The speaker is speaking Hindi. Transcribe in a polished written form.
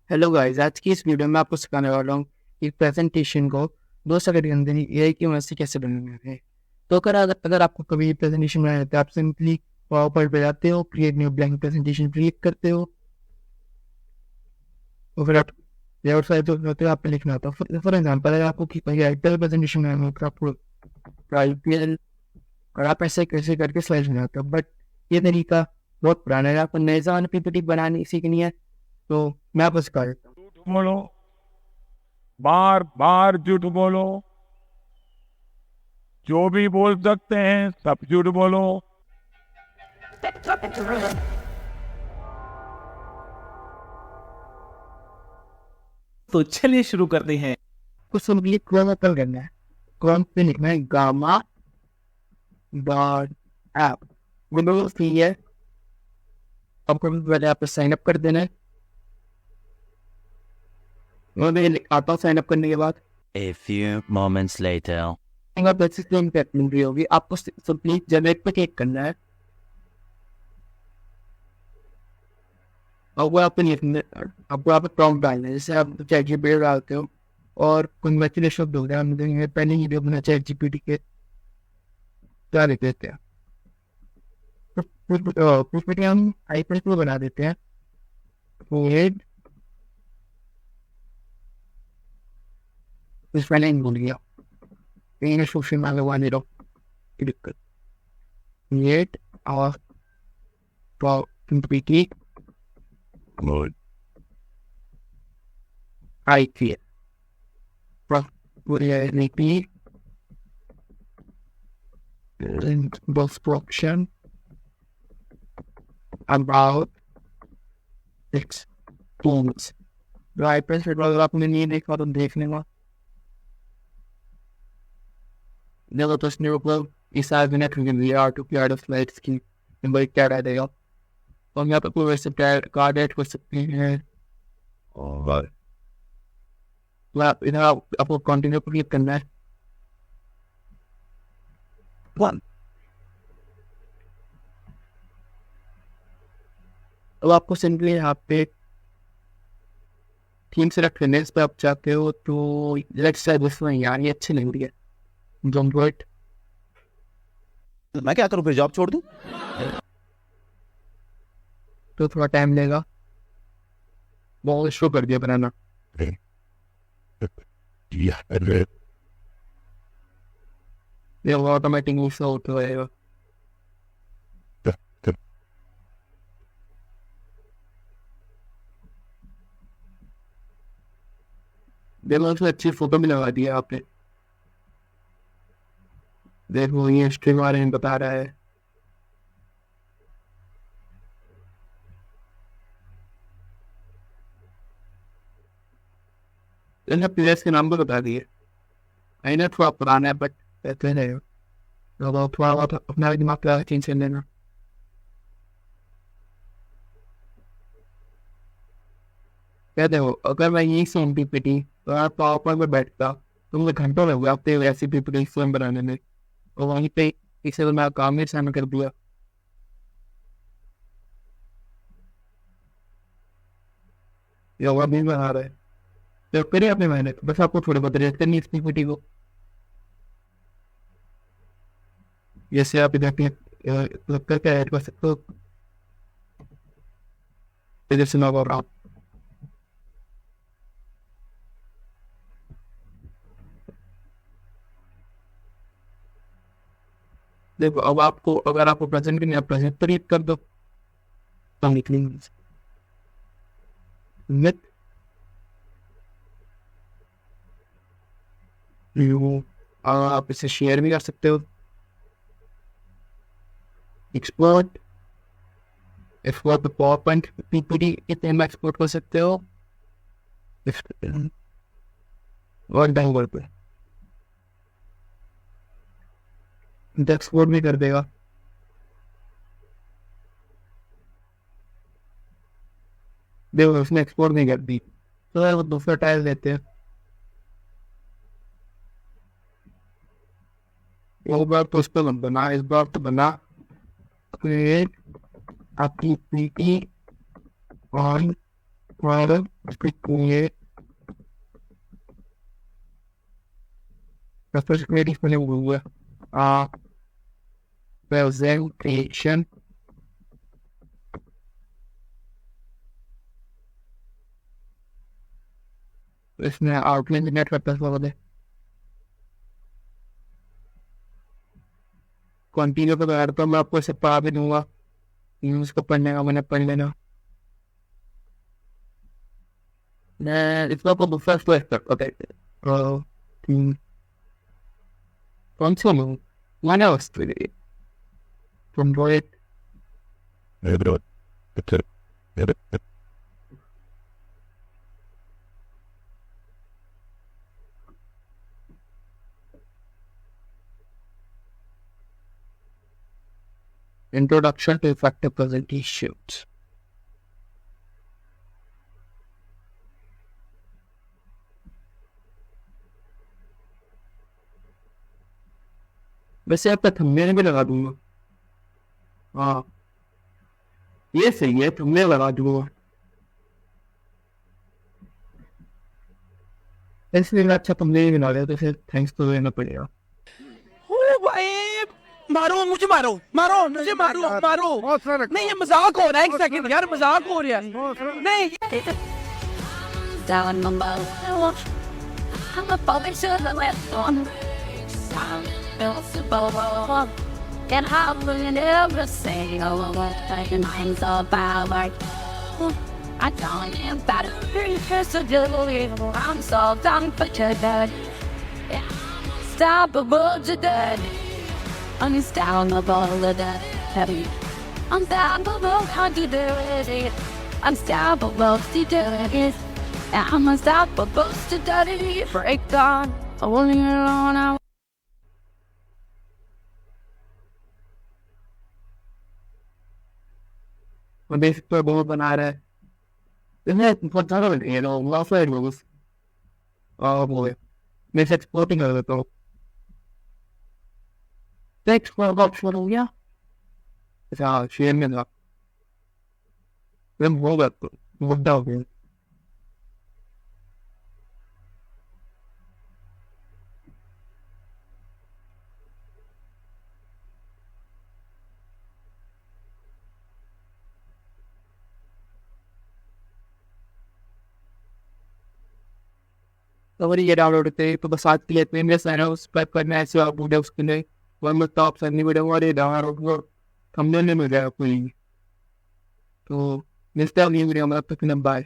हेलो गाइस, आज की इस वीडियो में आपको सिखाने वाला हूँ कि प्रेजेंटेशन को 2 सेकंड के अंदर ही एआई की मदद से कैसे बनाना है। तो अगर आपको कभी प्रेजेंटेशन बनाना है तो आप सिंपली पावर पॉइंट पे जाते हो, create new blank presentation create करते हो और फिर आप लेआउट फाइल जो होते हो आप पे लिखना होता है। फॉर एग्जाम्पल अगर आपको आईपीएल प्रेजेंटेशन बनाना हो तो आपको आईपीएल और आप ऐसे कैसे करके स्लाइड बनाते हो। बट ये तरीका बहुत पुराना है, आपको नए जमाने पीपीटी बनानी सीखनी है तो मैं आपको सिखा देता हूँ। झूठ बोलो, बार बार झूठ बोलो, जो भी बोल सकते हैं सब झूठ बोलो। तो चलिए शुरू करते हैं। कुछ सिंपली क्रोम ओपन करना है, क्रोम पे लिखना है gamma dot app. Windows free है, आपको पहले आप साइन अप कर देना है। मैं आता हूँ साइन अप करने के बाद A few moments later. आप जैसे स्क्रीन पे मिल रही होगी, आपको सिंपली जनरेट पे क्लिक करना है और वो आपको लिखना आपको आप प्रॉम्प्ट डालना है, जैसे आप चैट जीपीटी डालते हो और कॉन्ग्रेचुलेशन बोल रहे हैं। पहले वीडियो बना चैट जीपीटी के क्या लिख देते हैं, कुछ हम आईपैड पे बना देते हैं। हेड कुछ पहले ही भूल गया, इंग्लिश क्वेश्चन में वाले लोग क्लिक कर create और GPT mode IPL probability instruction about six teams। जो आईपीएल से अगर आपने नहीं देखा तो देख लेना। देखो तो इसने मतलब इस आदमी ने R two player of lights की नंबर क्या रह देगा तो हम यहाँ पे कोई वैसे प्लेयर कार्ड ऐड कर सकते हैं और आप इधर आपको कंटिन्यू पर क्लिक करना है। अब आपको सिंपली यहाँ पे थीम सेलेक्ट करने इस पर आप चाहते हो तो लेट्स से दिस वन यार ये अच्छी लग रही है, डोंट वेट। मैं क्या करूं, फिर जॉब छोड़ दूं? तो थोड़ा टाइम लेगा, बहुत शो कर दिया बनाना। ये ऑटोमेटिक मूव से होता रहेगा। देखो उसमें अच्छी फोटो भी लगा दी है आपने, देखो ये हिस्ट्री के बारे में बता रहा है। इन्हें प्लेयर्स के नाम भी बता दिए। इन्हें थोड़ा पुराना है बट कहते हैं तो थोड़ा बहुत अपना दिमाग का चेंज कर लेना। कहते हो अगर मैं यही सेम पीपीटी तो आप पावर पॉइंट में बैठता तो मुझे घंटों लग गया आपके ऐसी पीपीटी स्वयं बनाने में, और वहीं पे इसे तो मैं काम ही शामिल कर दिया। ये वो भी बना रहे तो करिए अपने मेहनत, बस आपको थोड़े बहुत रेस्ट करनी इस पीपीटी को। जैसे आप इधर करके ऐड कर सकते हो, इधर से लॉग आउट। देखो अब आपको अगर आपको प्रेजेंट करनी है आप प्रेजेंट पर कर दो, तो निकलेंगे नेट व्यू। आप इसे शेयर भी कर सकते हो, एक्सपोर्ट एक्सपोर्ट पे पावर पॉइंट पीपीटी कितने में एक्सपोर्ट कर सकते हो और डाउनलोड पे एक्सपोर्ट भी कर देगा। देखो उसने एक्सपोर्ट नहीं कर दी तो वो दूसरा टाइल देते हैं। वो बार तो उस पर बना, इस बार तो बना क्रिएट आपकी PT on Product, create, first creating for the presentation. इसमें आउटलाइन नेट पर्पस वाले कंटिन्यू पे बैठ तो मैं आपको सब पढ़ा भी दूंगा न्यूज़ को पढ़ने का मैंने पढ़ लेना मैं इसको आपको दूसरा स्टेप तक ओके कौन सा लूँ one hours today from wrote Introduction to effective presentations. वैसे आपका थंबनेल भी लगा दूंगा हाँ ये सही है थंबनेल लगा दूंगा इसलिए मैं अच्छा थंबनेल बना लिया तो फिर थैंक्स तो देना पड़ेगा मारो मुझे मारो मारो मुझे मारो मारो नहीं ये मजाक हो रहा है एक सेकंड यार मजाक हो रहा है नहीं down my mouth. I'm a public to the left on. And how will you never say oh what I can mind so bad like I don't am bad it's so delightful I'm so done for today stop above today unstoppable today heavy unstoppable how to do it unstoppable to do it I'm unstoppable to do it break down only alone I मैं बेसिक पर बहुत बना रहा है इसमें बहुत ज़्यादा बन रही है लोग लास्ट साइड में बस बोले मैं से एक्सपोर्टिंग कर देता हूँ तो एक्सपोर्ट ऑप्शन हो गया अच्छा शेयर में था मैं बहुत करता हूँ मुद्दा हो गया अगर ये डाउनलोड होते हैं तो बस आज के लिए इतने में सारा सब्सक्राइब करना है ऐसे आप वीडियो उसके लिए वन में टॉप सन्नी वीडियो वाले डाउनलोड थंबनेल में मिल जाएगा कोई तो मिलते हैं अगली वीडियो में तब तक बाय